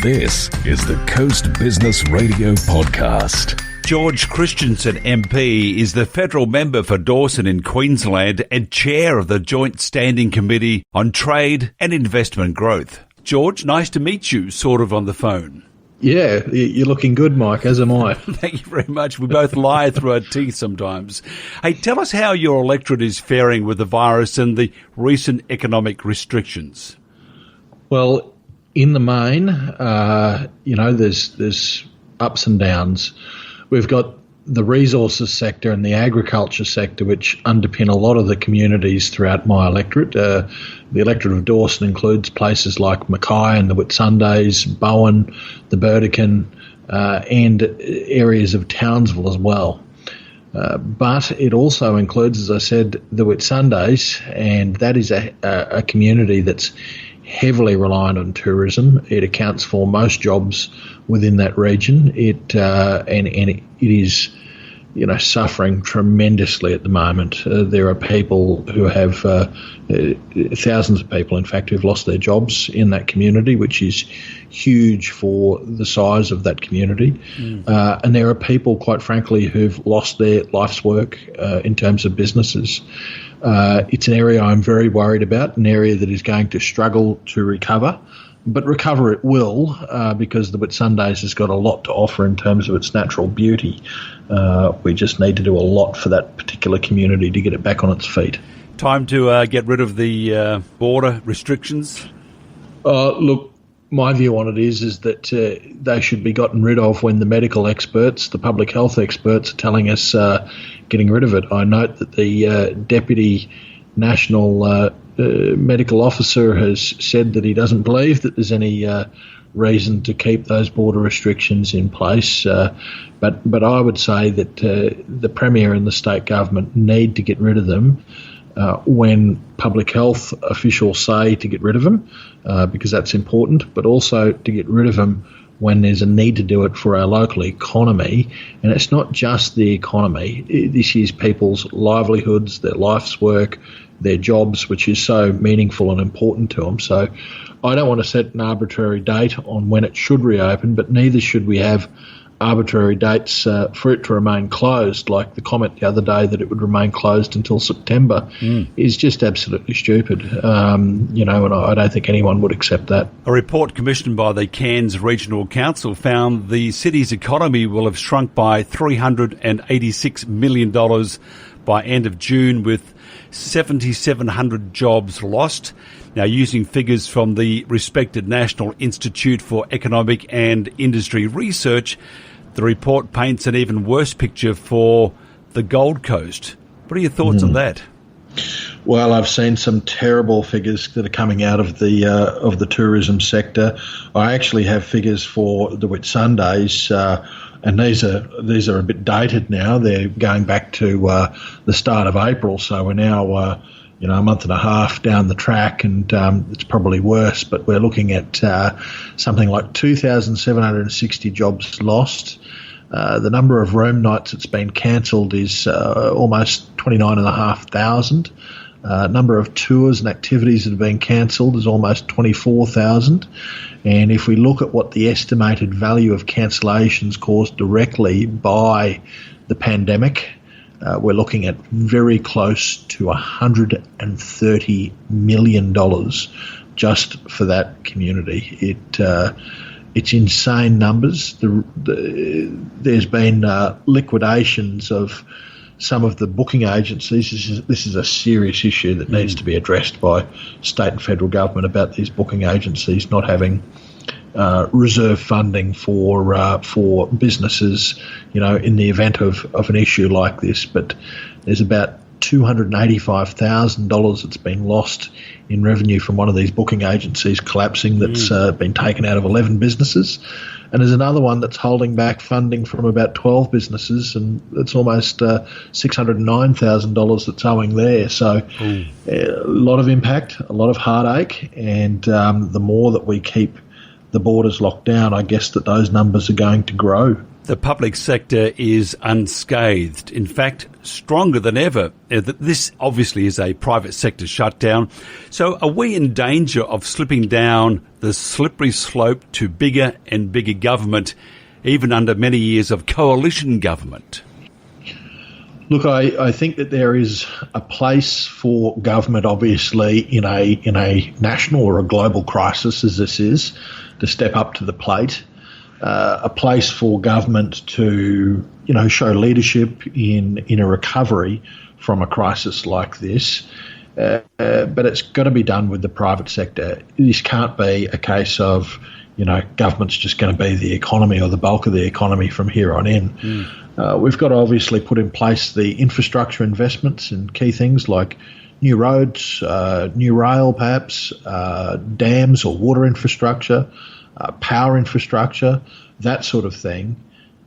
This is the Coast Business Radio Podcast. George Christensen MP is the federal member for Dawson in Queensland and chair of the Joint Standing Committee on Trade and Investment Growth. George, nice to meet you, sort of on the phone. Yeah, you're looking good, Mike, as am I. Thank you very much. We both lie through our teeth sometimes. Hey, tell us how your electorate is faring with the virus and the recent economic restrictions. Well, in the main, there's ups and downs. We've got the resources sector and the agriculture sector, which underpin a lot of the communities throughout my electorate. The electorate of Dawson includes places like Mackay and the Whitsundays, Bowen, the Burdekin, and areas of Townsville as well. But it also includes, as I said, the Whitsundays, and that is a community that's heavily reliant on tourism. It accounts for most jobs within that region. It is, suffering tremendously at the moment. There are people who have thousands of people, in fact, who've lost their jobs in that community, which is huge for the size of that community. And there are people, quite frankly, who've lost their life's work in terms of businesses. It's an area I'm very worried about, an area that is going to struggle to recover. But recover it will, because the Whitsundays has got a lot to offer in terms of its natural beauty. We just need to do a lot for that particular community to get it back on its feet. Time to get rid of the border restrictions? Look, my view on it is that they should be gotten rid of when the medical experts, the public health experts, are telling us getting rid of it. I note that the Deputy National Medical Officer has said that he doesn't believe that there's any reason to keep those border restrictions in place. But I would say that the Premier and the state government need to get rid of them when public health officials say to get rid of them, because that's important, but also to get rid of them when there's a need to do it for our local economy. And it's not just the economy. This is people's livelihoods, their life's work, their jobs, which is so meaningful and important to them. So I don't want to set an arbitrary date on when it should reopen, but neither should we have arbitrary dates for it to remain closed, like the comment the other day that it would remain closed until September is just absolutely stupid. And I don't think anyone would accept that. A report commissioned by the Cairns Regional Council found the city's economy will have shrunk by $386 million by end of June, with 7,700 jobs lost. Now, using figures from the respected National Institute for Economic and Industry Research, the report paints an even worse picture for the Gold Coast. What are your thoughts on that? Well, I've seen some terrible figures that are coming out of the tourism sector. I actually have figures for the Whitsundays, and these are a bit dated now. They're going back to the start of April, so we're now a month and a half down the track, and it's probably worse. But we're looking at something like 2,760 jobs lost. The number of room nights that's been cancelled is almost 29,500. Number of tours and activities that have been cancelled is almost 24,000. And if we look at what the estimated value of cancellations caused directly by the pandemic, we're looking at very close to $130 million just for that community. It's insane numbers. There's been liquidations of some of the booking agencies. This is a serious issue that needs to be addressed by state and federal government about these booking agencies not having reserve funding for businesses, in the event of an issue like this. But there's about $285,000 that's been lost in revenue from one of these booking agencies collapsing that's been taken out of 11 businesses. And there's another one that's holding back funding from about 12 businesses, and it's almost $609,000 that's owing there. So a lot of impact, a lot of heartache, and the more that we keep the borders locked down, I guess that those numbers are going to grow. The public sector is unscathed, in fact, stronger than ever. This obviously is a private sector shutdown. So are we in danger of slipping down the slippery slope to bigger and bigger government, even under many years of coalition government? Look, I think that there is a place for government, obviously, in a national or a global crisis, as this is, to step up to the plate. A place for government to, show leadership in a recovery from a crisis like this. But it's got to be done with the private sector. This can't be a case of, government's just going to be the economy or the bulk of the economy from here on in. We've got to obviously put in place the infrastructure investments in key things like new roads, new rail perhaps, dams or water infrastructure, power infrastructure, that sort of thing.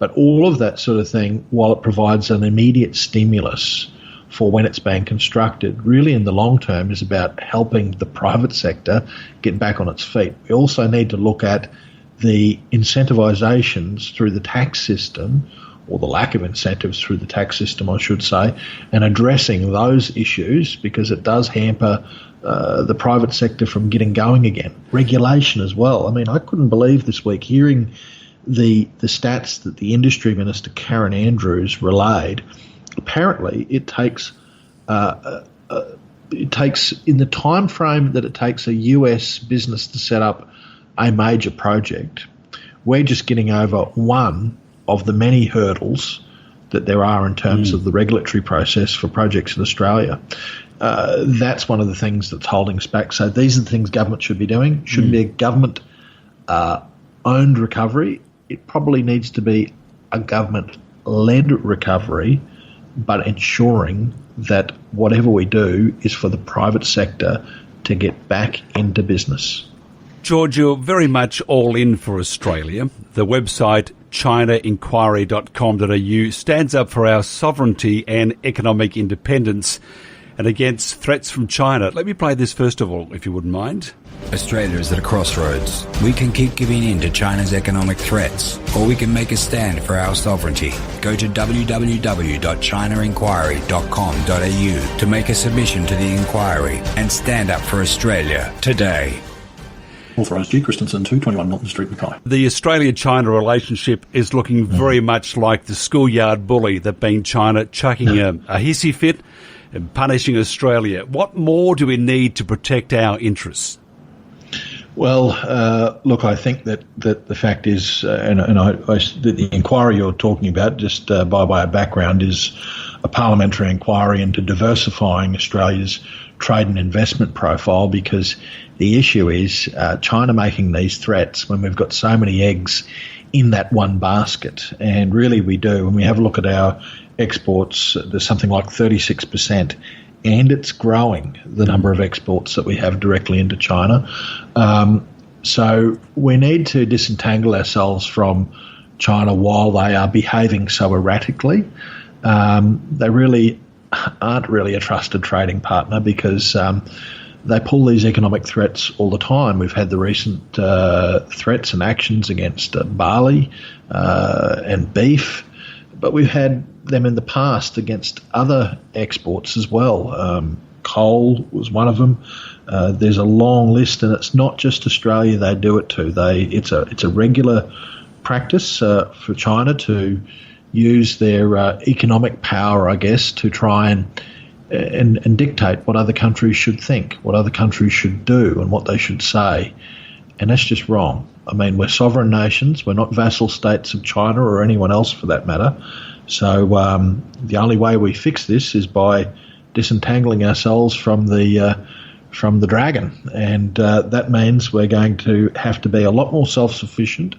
But all of that sort of thing, while it provides an immediate stimulus for when it's being constructed, really in the long term is about helping the private sector get back on its feet. We also need to look at the incentivisations through the tax system, or the lack of incentives through the tax system, I should say, and addressing those issues because it does hamper the private sector from getting going again. Regulation as well. I mean, I couldn't believe this week hearing the stats that the industry minister, Karen Andrews, relayed. Apparently, it takes in the time frame that it takes a US business to set up a major project, we're just getting over one of the many hurdles that there are in terms of the regulatory process for projects in Australia. That's one of the things that's holding us back. So these are the things government should be doing. Shouldn't be a government-owned recovery. It probably needs to be a government-led recovery, but ensuring that whatever we do is for the private sector to get back into business. George, you're very much all in for Australia. The website chinainquiry.com.au stands up for our sovereignty and economic independence and against threats from China. Let me play this first of all, if you wouldn't mind. Australia is at a crossroads. We can keep giving in to China's economic threats, or we can make a stand for our sovereignty. Go to www.chinainquiry.com.au to make a submission to the inquiry and stand up for Australia today. Authorised George Christensen, 221 Milton Street, Mackay. The Australia-China relationship is looking very much like the schoolyard bully that being China chucking a hissy fit and punishing Australia. What more do we need to protect our interests? Well, look, I think that the fact is, the inquiry you're talking about, just by way of background, is a parliamentary inquiry into diversifying Australia's trade and investment profile, because the issue is China making these threats when we've got so many eggs in that one basket. And really we do. When we have a look at our exports, there's something like 36%, and it's growing, the number of exports that we have directly into China. So we need to disentangle ourselves from China while they are behaving so erratically. They really aren't really a trusted trading partner because they pull these economic threats all the time. We've had the recent threats and actions against barley and beef, but we've had them in the past against other exports as well. Coal was one of them. There's a long list, and it's not just Australia they do it to. It's a regular practice for China to use their economic power, I guess, to try and dictate what other countries should think, what other countries should do, and what they should say. And that's just wrong. I mean, we're sovereign nations. We're not vassal states of China or anyone else for that matter. So the only way we fix this is by disentangling ourselves from the dragon. And that means we're going to have to be a lot more self-sufficient,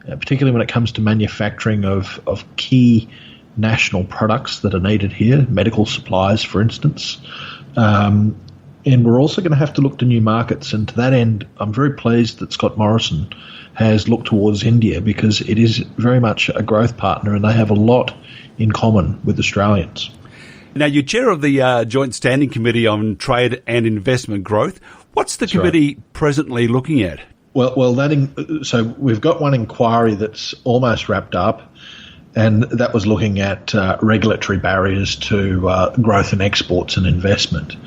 particularly when it comes to manufacturing of key national products that are needed here, medical supplies, for instance. And we're also going to have to look to new markets. And to that end, I'm very pleased that Scott Morrison has looked towards India, because it is very much a growth partner and they have a lot in common with Australians. Now, you're chair of the Joint Standing Committee on Trade and Investment Growth. What's the committee presently looking at? So we've got one inquiry that's almost wrapped up, and that was looking at regulatory barriers to growth in exports and investment.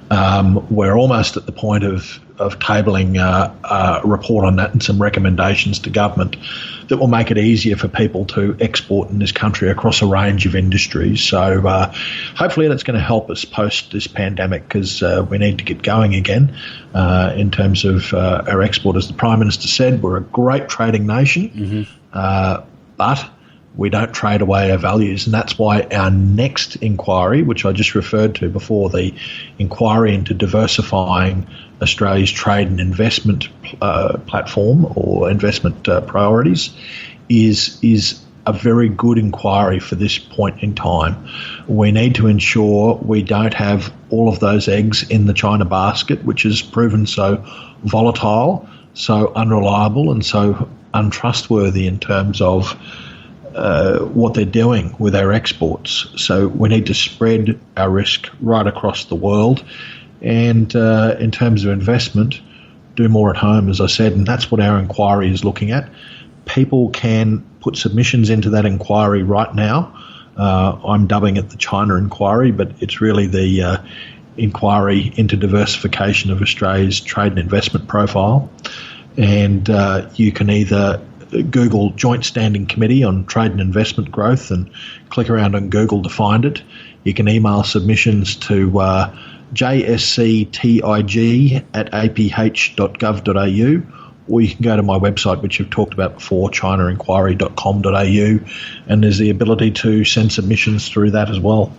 We're almost at the point of tabling a report on that and some recommendations to government that will make it easier for people to export in this country across a range of industries. So hopefully that's going to help us post this pandemic, because we need to get going again in terms of our export. As the Prime Minister said, we're a great trading nation, but we don't trade away our values, and that's why our next inquiry, which I just referred to before, the inquiry into diversifying Australia's trade and investment platform or investment priorities, is a very good inquiry for this point in time. We need to ensure we don't have all of those eggs in the China basket, which has proven so volatile, so unreliable, and so untrustworthy in terms of what they're doing with our exports. So we need to spread our risk right across the world, and in terms of investment, do more at home, as I said, and that's what our inquiry is looking at. People can put submissions into that inquiry right now. I'm dubbing it the China inquiry, but it's really the inquiry into diversification of Australia's trade and investment profile. And you can either Google Joint Standing Committee on Trade and Investment Growth and click around on Google to find it. You can email submissions to jsctig@aph.gov.au, or you can go to my website, which you've talked about before, chinainquiry.com.au, and there's the ability to send submissions through that as well.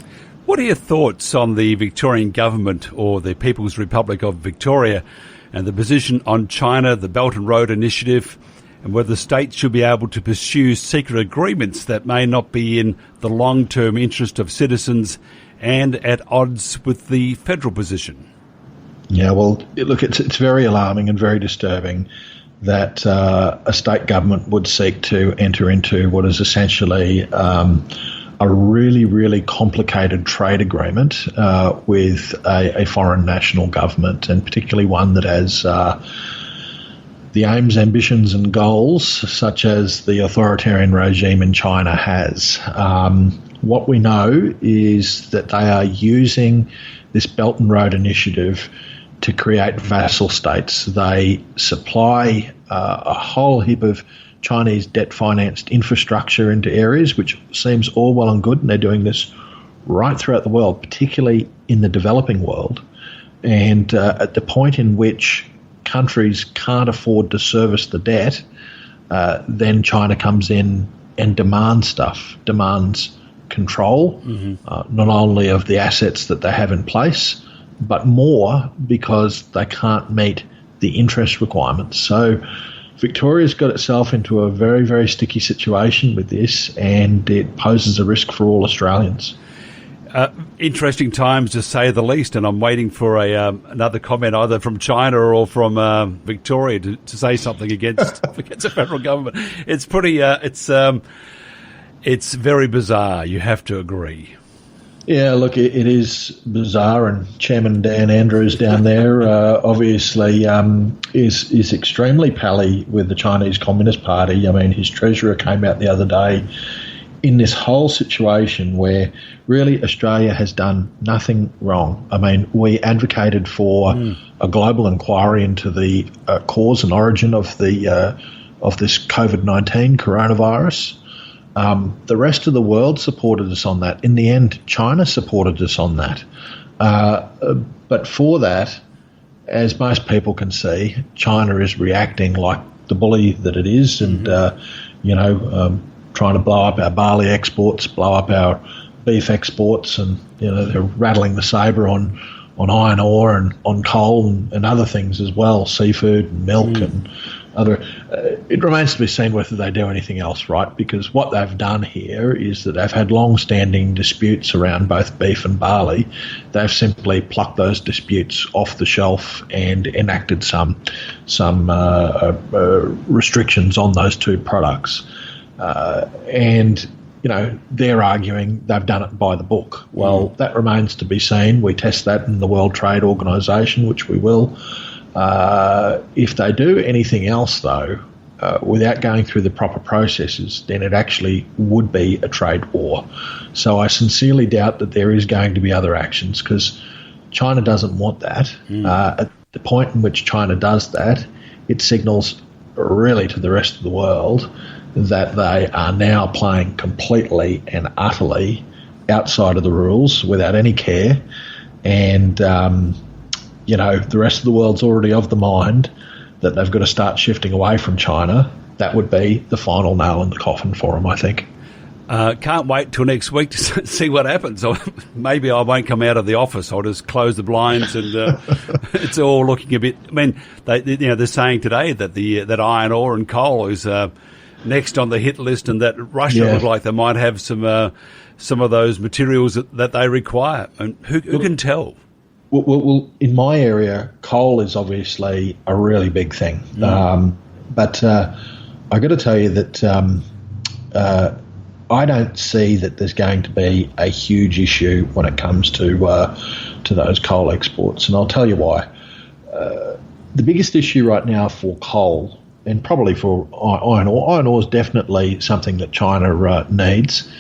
What are your thoughts on the Victorian government, or the People's Republic of Victoria, and the position on China, the Belt and Road Initiative, and whether states should be able to pursue secret agreements that may not be in the long-term interest of citizens and at odds with the federal position? Yeah, well, look, it's very alarming and very disturbing that a state government would seek to enter into what is essentially a really, really complicated trade agreement with a foreign national government, and particularly one that has the aims, ambitions and goals such as the authoritarian regime in China has. What we know is that they are using this Belt and Road Initiative to create vassal states. They supply a whole heap of Chinese debt-financed infrastructure into areas, which seems all well and good, and they're doing this right throughout the world, particularly in the developing world. And at the point in which countries can't afford to service the debt, then China comes in and demands control, not only of the assets that they have in place, but more because they can't meet the interest requirements. So Victoria's got itself into a very, very sticky situation with this, and it poses a risk for all Australians. Interesting times, to say the least, and I'm waiting for another comment either from China or from Victoria to say something against the federal government. It's pretty, it's very bizarre, you have to agree. Yeah, look, it is bizarre, and Chairman Dan Andrews down there obviously is extremely pally with the Chinese Communist Party. I mean, his treasurer came out the other day in this whole situation where really Australia has done nothing wrong. I mean, we advocated for a global inquiry into the cause and origin of this COVID-19 coronavirus. The rest of the world supported us on that. In the end, China supported us on that. But for that, as most people can see, China is reacting like the bully that it is, and trying to blow up our barley exports, blow up our beef exports, and they're rattling the sabre on iron ore and on coal and other things as well, seafood and milk and other. It remains to be seen whether they do anything else, right? Because what they've done here is that they've had long-standing disputes around both beef and barley. They've simply plucked those disputes off the shelf and enacted some restrictions on those two products. And they're arguing they've done it by the book. Well, that remains to be seen. We test that in the World Trade Organization, which we will. If they do anything else, though, without going through the proper processes, then it actually would be a trade war. So I sincerely doubt that there is going to be other actions, because China doesn't want that. At the point in which China does that, it signals really to the rest of the world that they are now playing completely and utterly outside of the rules without any care. And, the rest of the world's already of the mind that they've got to start shifting away from China. That would be the final nail in the coffin for them, I think. Can't wait till next week to see what happens. Maybe I won't come out of the office. I'll just close the blinds, and it's all looking a bit. I mean, they're saying today that that iron ore and coal is next on the hit list, and that Russia look like they might have some of those materials that they require. And who can tell? Well, in my area, coal is obviously a really big thing. But I got to tell you that I don't see that there's going to be a huge issue when it comes to those coal exports, and I'll tell you why. The biggest issue right now for coal, and probably for iron ore is definitely something that China needs.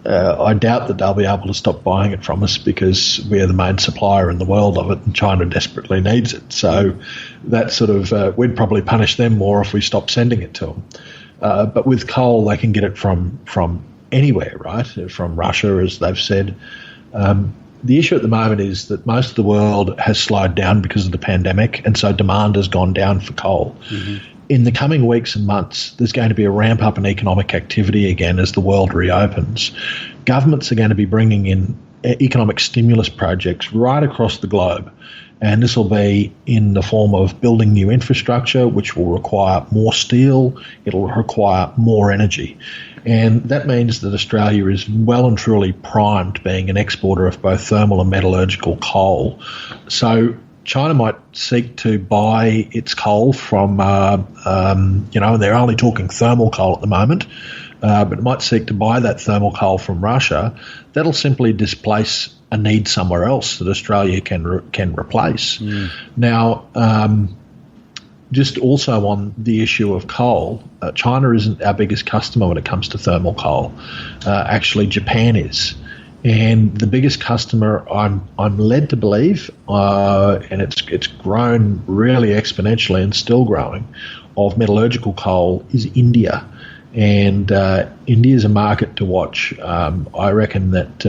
I doubt that they'll be able to stop buying it from us, because we are the main supplier in the world of it, and China desperately needs it. So that sort of we'd probably punish them more if we stopped sending it to them. But with coal, they can get it from anywhere, right? From Russia, as they've said. The issue at the moment is that most of the world has slowed down because of the pandemic, and so demand has gone down for coal. In the coming weeks and months, there's going to be a ramp up in economic activity again as the world reopens. Governments are going to be bringing in economic stimulus projects right across the globe. And this will be in the form of building new infrastructure, which will require more steel. It'll require more energy. And that means that Australia is well and truly primed, being an exporter of both thermal and metallurgical coal. So China might seek to buy its coal from, they're only talking thermal coal at the moment, but it might seek to buy that thermal coal from Russia. That'll simply displace a need somewhere else that Australia can replace. Now, just also on the issue of coal, China isn't our biggest customer when it comes to thermal coal. Actually, Japan is. And the biggest customer, I'm led to believe, and it's grown really exponentially and still growing, of metallurgical coal is India. And India is a market to watch. I reckon that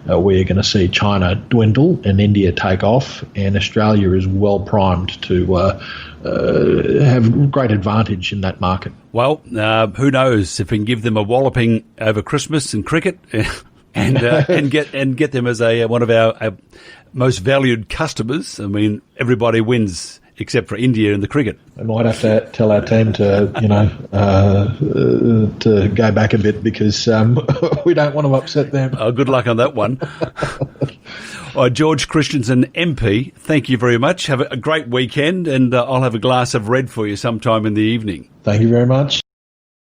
we're going to see China dwindle and India take off, and Australia is well primed to have great advantage in that market. Well, who knows if we can give them a walloping over Christmas and cricket. And get them as one of our most valued customers. I mean, everybody wins except for India in the cricket. We might have to tell our team to go back a bit, because we don't want to upset them. Good luck on that one. George Christensen MP, thank you very much. Have a great weekend, and I'll have a glass of red for you sometime in the evening. Thank you very much.